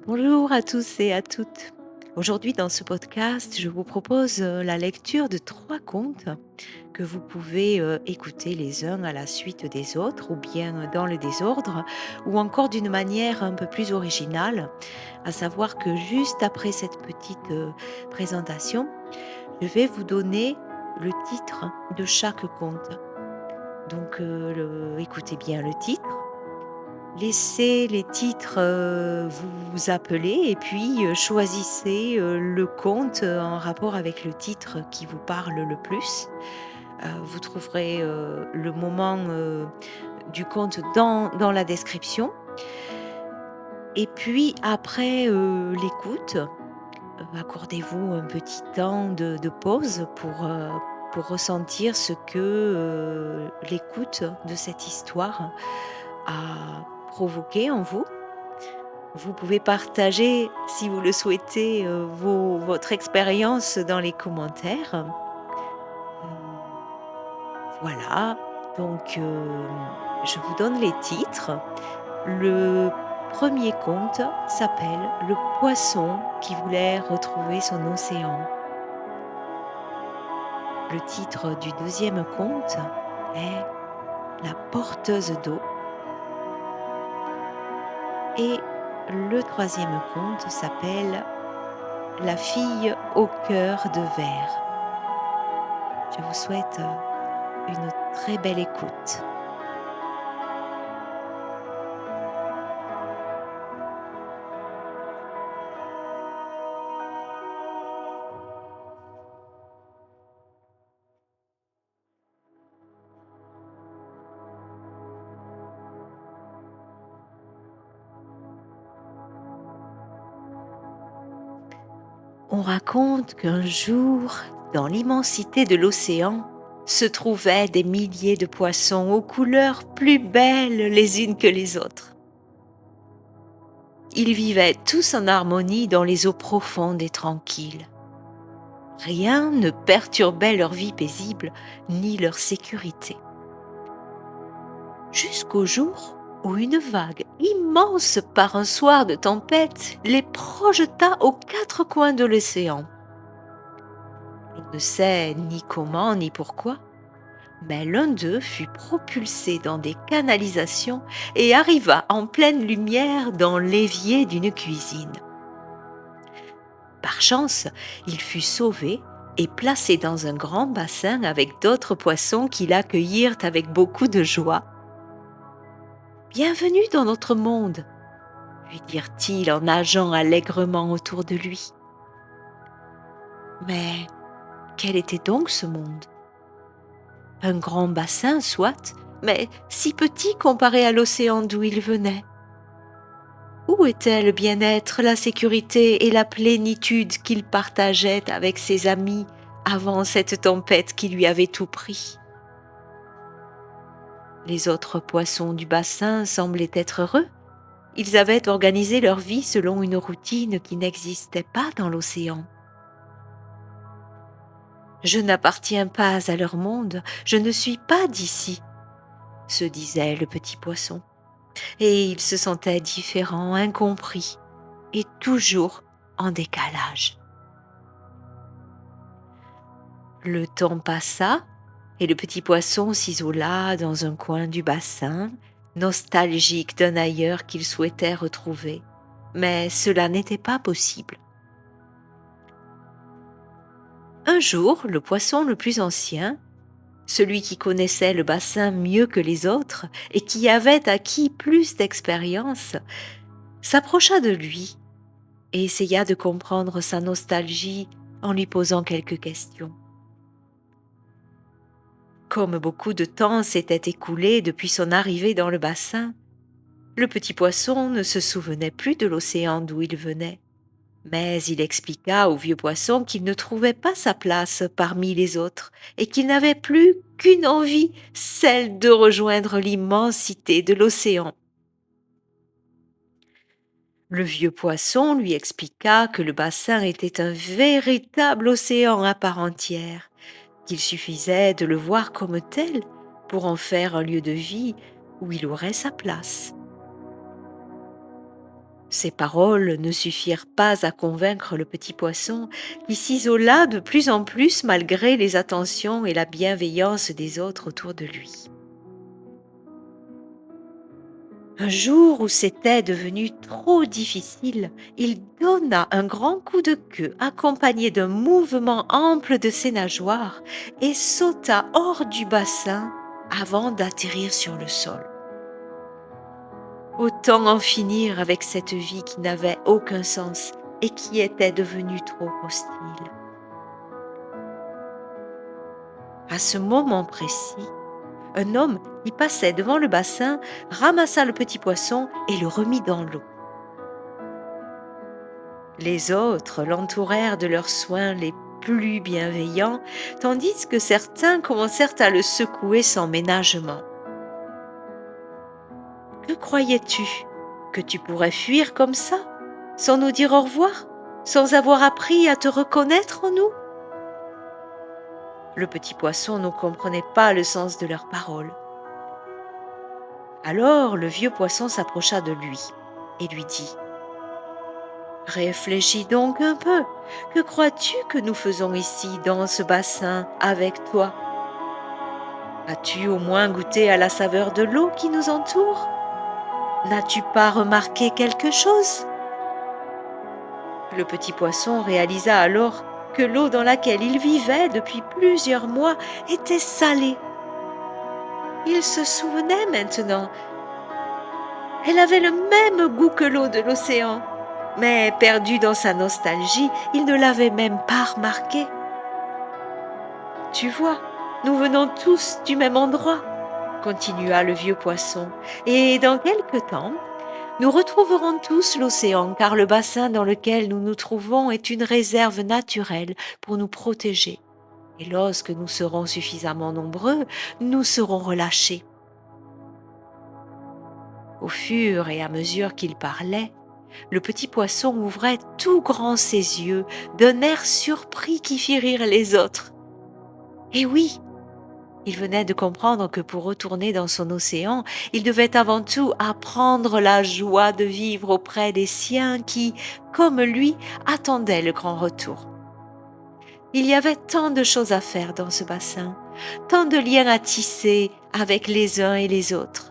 Bonjour à tous et à toutes. Aujourd'hui, dans ce podcast, je vous propose la lecture de 3 contes que vous pouvez écouter les uns à la suite des autres, ou bien dans le désordre, ou encore d'une manière un peu plus originale, à savoir que juste après cette petite présentation, je vais vous donner le titre de chaque conte. Donc, écoutez bien le titre. Laissez les titres, vous appeler et puis, choisissez, le conte, en rapport avec le titre qui vous parle le plus. Vous trouverez, le moment, du conte dans la description et puis après, l'écoute, accordez-vous un petit temps de pause pour ressentir ce que, l'écoute de cette histoire a provoqué en vous. Vous pouvez partager, si vous le souhaitez, votre expérience dans les commentaires. Mmh, voilà, donc je vous donne les titres. Le premier conte s'appelle «Le poisson qui voulait retrouver son océan». Le titre du deuxième conte est «La porteuse d'eau» et le troisième conte s'appelle «La fille au cœur de verre». Je vous souhaite une très belle écoute. On raconte qu'un jour, dans l'immensité de l'océan, se trouvaient des milliers de poissons aux couleurs plus belles les unes que les autres. Ils vivaient tous en harmonie dans les eaux profondes et tranquilles. Rien ne perturbait leur vie paisible ni leur sécurité. Jusqu'au jour où une vague immense par un soir de tempête les projeta aux 4 coins de l'océan. On ne sait ni comment ni pourquoi, mais l'un d'eux fut propulsé dans des canalisations et arriva en pleine lumière dans l'évier d'une cuisine. Par chance, il fut sauvé et placé dans un grand bassin avec d'autres poissons qui l'accueillirent avec beaucoup de joie. «Bienvenue dans notre monde», lui dirent-ils en nageant allègrement autour de lui. Mais quel était donc ce monde? Un grand bassin, soit, mais si petit comparé à l'océan d'où il venait. Où était le bien-être, la sécurité et la plénitude qu'il partageait avec ses amis avant cette tempête qui lui avait tout pris? Les autres poissons du bassin semblaient être heureux. Ils avaient organisé leur vie selon une routine qui n'existait pas dans l'océan. «Je n'appartiens pas à leur monde, je ne suis pas d'ici», se disait le petit poisson. Et il se sentait différent, incompris et toujours en décalage. Le temps passa et le petit poisson s'isola dans un coin du bassin, nostalgique d'un ailleurs qu'il souhaitait retrouver. Mais cela n'était pas possible. Un jour, le poisson le plus ancien, celui qui connaissait le bassin mieux que les autres et qui avait acquis plus d'expérience, s'approcha de lui et essaya de comprendre sa nostalgie en lui posant quelques questions. Comme beaucoup de temps s'était écoulé depuis son arrivée dans le bassin, le petit poisson ne se souvenait plus de l'océan d'où il venait, mais il expliqua au vieux poisson qu'il ne trouvait pas sa place parmi les autres et qu'il n'avait plus qu'une envie, celle de rejoindre l'immensité de l'océan. Le vieux poisson lui expliqua que le bassin était un véritable océan à part entière, qu'il suffisait de le voir comme tel pour en faire un lieu de vie où il aurait sa place. Ces paroles ne suffirent pas à convaincre le petit poisson, qui s'isola de plus en plus malgré les attentions et la bienveillance des autres autour de lui. Un jour où c'était devenu trop difficile, il donna un grand coup de queue accompagné d'un mouvement ample de ses nageoires et sauta hors du bassin avant d'atterrir sur le sol. Autant en finir avec cette vie qui n'avait aucun sens et qui était devenue trop hostile. À ce moment précis, un homme qui passait devant le bassin ramassa le petit poisson et le remit dans l'eau. Les autres l'entourèrent de leurs soins les plus bienveillants, tandis que certains commencèrent à le secouer sans ménagement. Que croyais-tu? Que tu pourrais fuir comme ça, sans nous dire au revoir, sans avoir appris à te reconnaître en nous? Le petit poisson ne comprenait pas le sens de leurs paroles. Alors le vieux poisson s'approcha de lui et lui dit: Réfléchis donc un peu. Que crois-tu que nous faisons ici dans ce bassin avec toi? As-tu au moins goûté à la saveur de l'eau qui nous entoure? N'as-tu pas remarqué quelque chose? Le petit poisson réalisa alors que l'eau dans laquelle il vivait depuis plusieurs mois était salée. Il se souvenait maintenant. Elle avait le même goût que l'eau de l'océan. Mais perdu dans sa nostalgie, il ne l'avait même pas remarqué. Tu vois, nous venons tous du même endroit, continua le vieux poisson, et dans quelque temps, nous retrouverons tous l'océan, car le bassin dans lequel nous nous trouvons est une réserve naturelle pour nous protéger. Et lorsque nous serons suffisamment nombreux, nous serons relâchés. Au fur et à mesure qu'il parlait, le petit poisson ouvrait tout grand ses yeux d'un air surpris qui fit rire les autres. Et oui, il venait de comprendre que pour retourner dans son océan, il devait avant tout apprendre la joie de vivre auprès des siens qui, comme lui, attendaient le grand retour. Il y avait tant de choses à faire dans ce bassin, tant de liens à tisser avec les uns et les autres.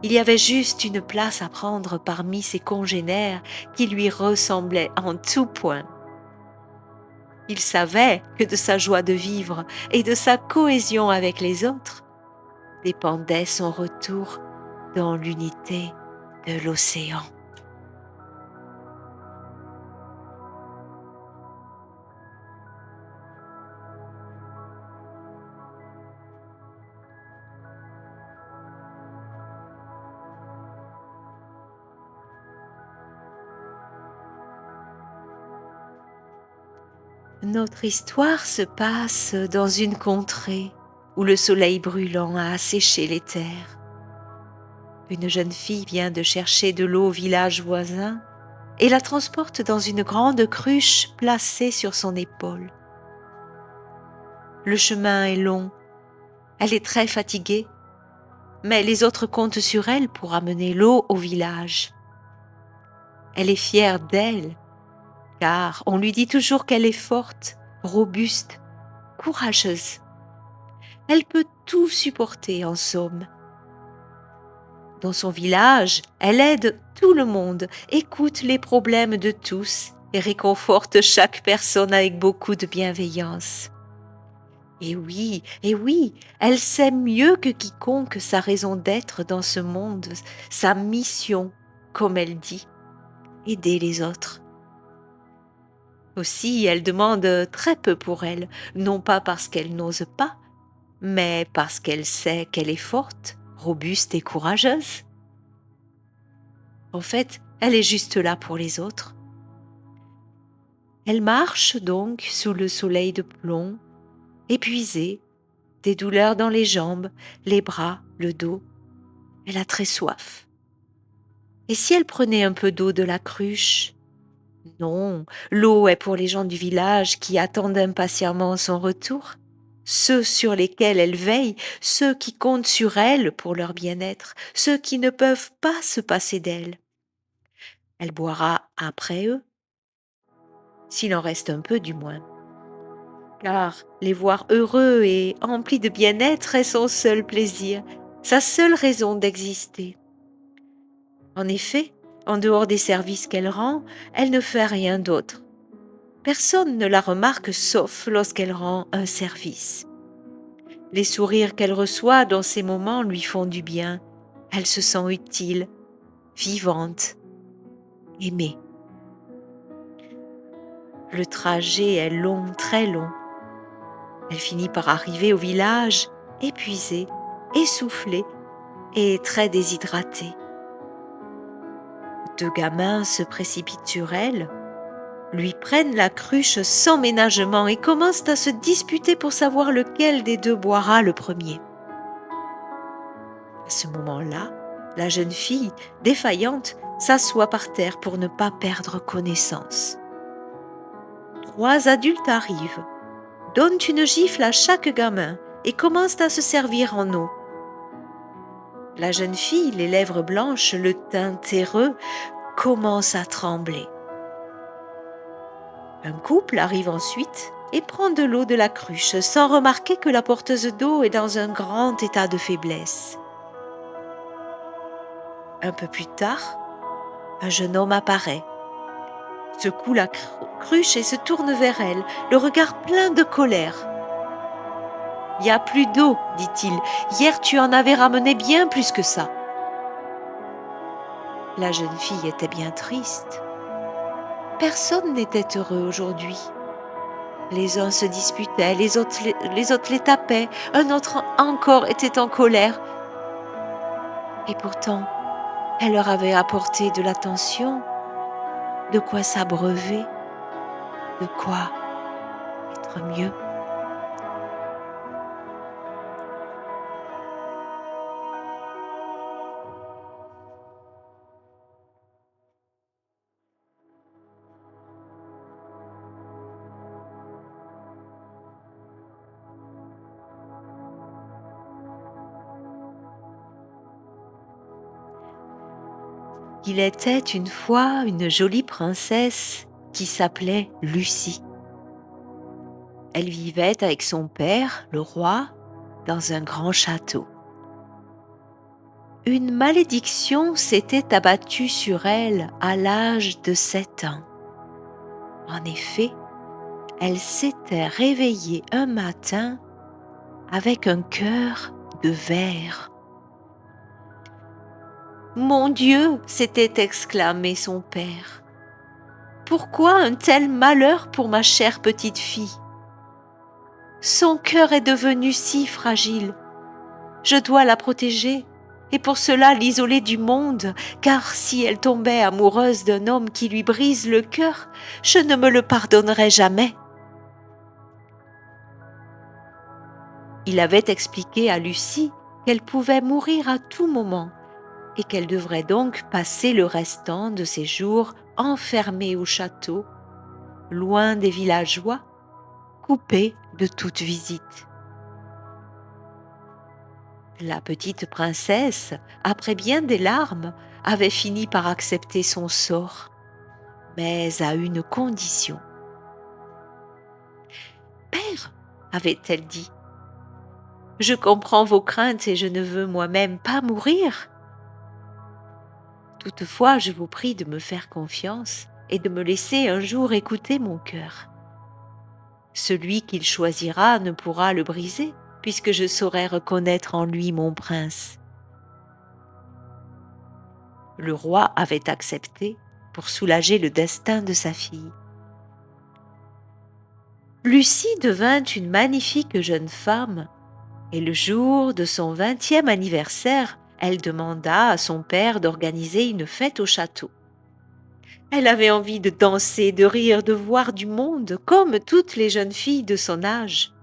Il y avait juste une place à prendre parmi ses congénères qui lui ressemblaient en tout point. Il savait que de sa joie de vivre et de sa cohésion avec les autres dépendait son retour dans l'unité de l'océan. Notre histoire se passe dans une contrée où le soleil brûlant a asséché les terres. Une jeune fille vient de chercher de l'eau au village voisin et la transporte dans une grande cruche placée sur son épaule. Le chemin est long, elle est très fatiguée, mais les autres comptent sur elle pour amener l'eau au village. Elle est fière d'elle, car on lui dit toujours qu'elle est forte, robuste, courageuse. Elle peut tout supporter en somme. Dans son village, elle aide tout le monde, écoute les problèmes de tous et réconforte chaque personne avec beaucoup de bienveillance. Et oui, elle sait mieux que quiconque sa raison d'être dans ce monde, sa mission, comme elle dit, aider les autres. Aussi, elle demande très peu pour elle, non pas parce qu'elle n'ose pas, mais parce qu'elle sait qu'elle est forte, robuste et courageuse. En fait, elle est juste là pour les autres. Elle marche donc sous le soleil de plomb, épuisée, des douleurs dans les jambes, les bras, le dos. Elle a très soif. Et si elle prenait un peu d'eau de la cruche? Non, l'eau est pour les gens du village qui attendent impatiemment son retour, ceux sur lesquels elle veille, ceux qui comptent sur elle pour leur bien-être, ceux qui ne peuvent pas se passer d'elle. Elle boira après eux, s'il en reste un peu du moins, car les voir heureux et emplis de bien-être est son seul plaisir, sa seule raison d'exister. En effet, en dehors des services qu'elle rend, elle ne fait rien d'autre. Personne ne la remarque sauf lorsqu'elle rend un service. Les sourires qu'elle reçoit dans ces moments lui font du bien. Elle se sent utile, vivante, aimée. Le trajet est long, très long. Elle finit par arriver au village, épuisée, essoufflée et très déshydratée. Deux gamins se précipitent sur elle, lui prennent la cruche sans ménagement et commencent à se disputer pour savoir lequel des deux boira le premier. À ce moment-là, la jeune fille, défaillante, s'assoit par terre pour ne pas perdre connaissance. Trois adultes arrivent, donnent une gifle à chaque gamin et commencent à se servir en eau. La jeune fille, les lèvres blanches, le teint terreux, commence à trembler. Un couple arrive ensuite et prend de l'eau de la cruche sans remarquer que la porteuse d'eau est dans un grand état de faiblesse. Un peu plus tard, un jeune homme apparaît, secoue la cruche et se tourne vers elle, le regard plein de colère. « Il n'y a plus d'eau, dit-il. Hier, tu en avais ramené bien plus que ça. » La jeune fille était bien triste. Personne n'était heureux aujourd'hui. Les uns se disputaient, les autres les tapaient, un autre encore était en colère. Et pourtant, elle leur avait apporté de l'attention, de quoi s'abreuver, de quoi être mieux. Il était une fois une jolie princesse qui s'appelait Lucie. Elle vivait avec son père, le roi, dans un grand château. Une malédiction s'était abattue sur elle à l'âge de 7 ans. En effet, elle s'était réveillée un matin avec un cœur de verre. « Mon Dieu !» s'était exclamé son père. « Pourquoi un tel malheur pour ma chère petite fille ? Son cœur est devenu si fragile. Je dois la protéger et pour cela l'isoler du monde, car si elle tombait amoureuse d'un homme qui lui brise le cœur, je ne me le pardonnerai jamais. » Il avait expliqué à Lucie qu'elle pouvait mourir à tout moment et qu'elle devrait donc passer le restant de ses jours enfermée au château, loin des villageois, coupée de toute visite. La petite princesse, après bien des larmes, avait fini par accepter son sort, mais à une condition. « Père, avait-elle dit, je comprends vos craintes et je ne veux moi-même pas mourir. Toutefois, je vous prie de me faire confiance et de me laisser un jour écouter mon cœur. Celui qu'il choisira ne pourra le briser, puisque je saurai reconnaître en lui mon prince. » Le roi avait accepté pour soulager le destin de sa fille. Lucie devint une magnifique jeune femme, et le jour de son 20e anniversaire, elle demanda à son père d'organiser une fête au château. Elle avait envie de danser, de rire, de voir du monde, comme toutes les jeunes filles de son âge.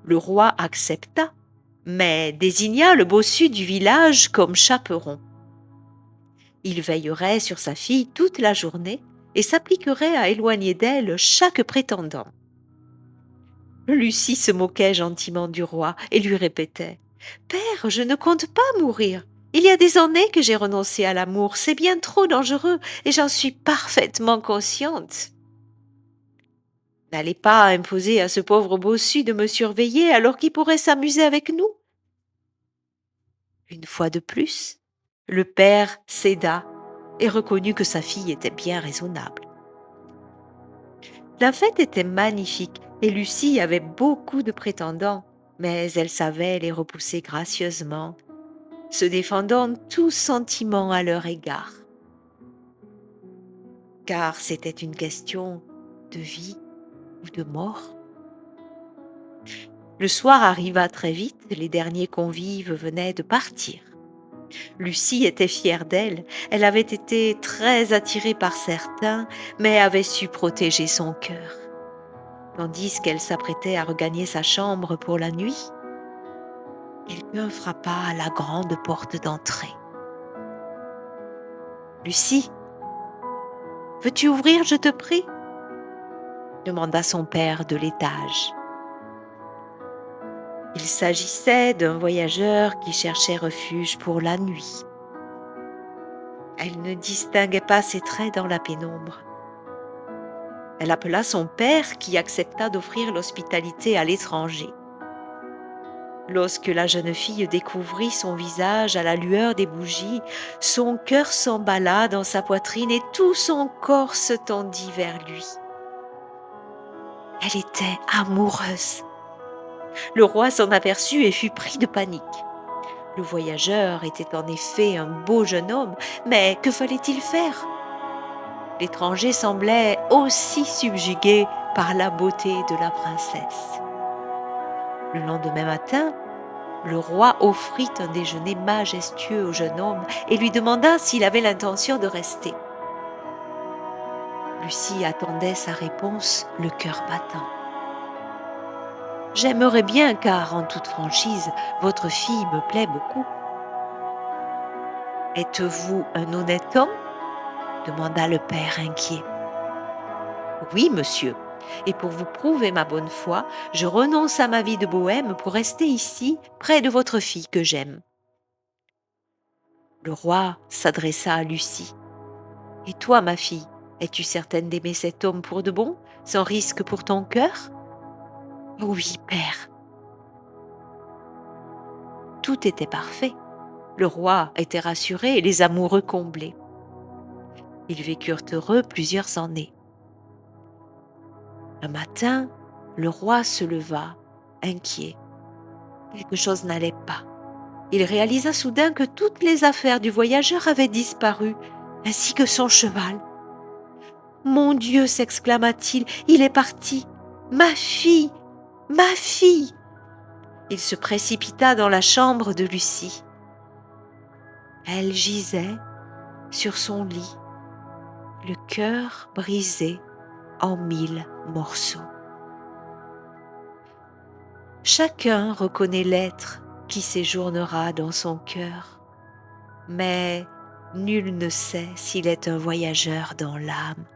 Le roi accepta, mais désigna le bossu du village comme chaperon. Il veillerait sur sa fille toute la journée et s'appliquerait à éloigner d'elle chaque prétendant. Lucie se moquait gentiment du roi et lui répétait « Père, je ne compte pas mourir. Il y a des années que j'ai renoncé à l'amour, c'est bien trop dangereux et j'en suis parfaitement consciente. N'allez pas imposer à ce pauvre bossu de me surveiller alors qu'il pourrait s'amuser avec nous. Une fois de plus, le père céda et reconnut que sa fille était bien raisonnable. La fête était magnifique et Lucie avait beaucoup de prétendants, mais elle savait les repousser gracieusement, se défendant tout sentiment à leur égard. Car c'était une question de vie ou de mort. Le soir arriva très vite, les derniers convives venaient de partir. Lucie était fière d'elle, elle avait été très attirée par certains, mais avait su protéger son cœur. Tandis qu'elle s'apprêtait à regagner sa chambre pour la nuit, quelqu'un frappa à la grande porte d'entrée. « Lucie, veux-tu ouvrir, je te prie ?» demanda son père de l'étage. Il s'agissait d'un voyageur qui cherchait refuge pour la nuit. Elle ne distinguait pas ses traits dans la pénombre. Elle appela son père qui accepta d'offrir l'hospitalité à l'étranger. Lorsque la jeune fille découvrit son visage à la lueur des bougies, son cœur s'emballa dans sa poitrine et tout son corps se tendit vers lui. Elle était amoureuse. Le roi s'en aperçut et fut pris de panique. Le voyageur était en effet un beau jeune homme, mais que fallait-il faire ? L'étranger semblait aussi subjugué par la beauté de la princesse. Le lendemain matin, le roi offrit un déjeuner majestueux au jeune homme et lui demanda s'il avait l'intention de rester. Lucie attendait sa réponse, le cœur battant. « J'aimerais bien, car, en toute franchise, votre fille me plaît beaucoup. »« Êtes-vous un honnête homme ?» demanda le père inquiet. « Oui, monsieur, et pour vous prouver ma bonne foi, je renonce à ma vie de bohème pour rester ici, près de votre fille que j'aime. » Le roi s'adressa à Lucie. « Et toi, ma fille, es-tu certaine d'aimer cet homme pour de bon, sans risque pour ton cœur ?»« Oui, père. » Tout était parfait. Le roi était rassuré et les amoureux comblés. Ils vécurent heureux plusieurs années. Un matin, le roi se leva, inquiet. Quelque chose n'allait pas. Il réalisa soudain que toutes les affaires du voyageur avaient disparu, ainsi que son cheval. « Mon Dieu !» s'exclama-t-il, « il est parti. Ma fille, ma fille !» Il se précipita dans la chambre de Lucie. Elle gisait sur son lit, le cœur brisé en 1000 morceaux. Chacun reconnaît l'être qui séjournera dans son cœur, mais nul ne sait s'il est un voyageur dans l'âme.